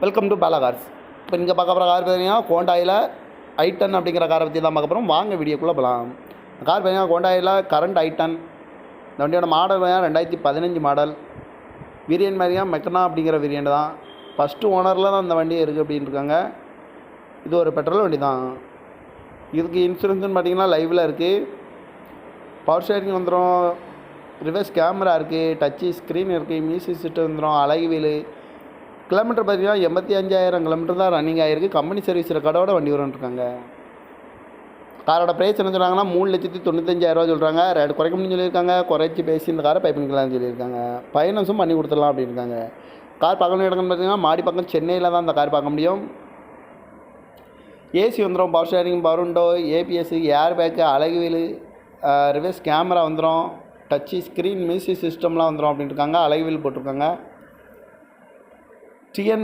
Welcome to Bala cars. இப்போ இங்கே பார்க்க போகிற கார் பார்த்தீங்கன்னா ஹோண்டாயில் i10 அப்படிங்கிற காரை பற்றி தான் பார்க்க போகிறோம். வாங்க வீடியோக்குள்ளே போகலாம். கார் பார்த்தீங்கன்னா ஹோண்டாயில் கரண்ட் i10. இந்த வண்டியோட மாடல் பார்த்தீங்கன்னா 2015 மாடல். வேரியன்ட் பார்த்தீங்கன்னா மெக்கனா அப்படிங்கிற வேரியண்ட் தான். ஃபஸ்ட்டு ஓனரில் தான் இந்த வண்டி இருக்குது அப்படின்னு இருக்காங்க. இது ஒரு பெட்ரோல் வண்டி தான். இதுக்கு இன்சூரன்ஸ்னு பார்த்தீங்கன்னா லைவில் இருக்குது. பவர் ஷேரிங் வந்துடும். ரிவர்ஸ் கேமரா இருக்குது. டச்சு ஸ்க்ரீன் இருக்குது. மியூசிக் சிஸ்டம் வந்துடும். அழகு வீலு. கிலோமீட்டர் பார்த்தீங்கன்னா 85,000 கிலோமீட்டர் தான் ரன்னிங் ஆகிருக்கு. கம்பெனி சர்வீஸ் ரெக்கார்டோட வண்டி வரும்ன்ட்ருக்காங்க. காரோட ப்ரைஸ் என்ன சொல்கிறாங்கன்னா 3,95,000 சொல்கிறாங்க. ரேட் குறைக்க முடியும்னு சொல்லியிருக்காங்க. குறைச்சி பேசி இந்த காரை பைப் பண்ணிக்கலாம்னு சொல்லியிருக்காங்க. ஃபைனான்ஸும் பண்ணி கொடுத்துடலாம் அப்படின்றாங்க. கார் பார்க்கணும் இடம்னு பார்த்தீங்கன்னா மாடி பக்கம் சென்னையில் தான் இந்த கார் பார்க்க முடியும். ஏசி வந்துடும். Power sharing, power window, ABS, air bag, அழகு வீலு, ரிவர்ஸ் கேமரா வந்துடும். டச்சு ஸ்க்ரீன், மியூசிக் சிஸ்டம்லாம் வந்துடும் அப்படின்ட்டு இருக்காங்க. அழகு வீல் போட்டிருக்காங்க. டிஎன்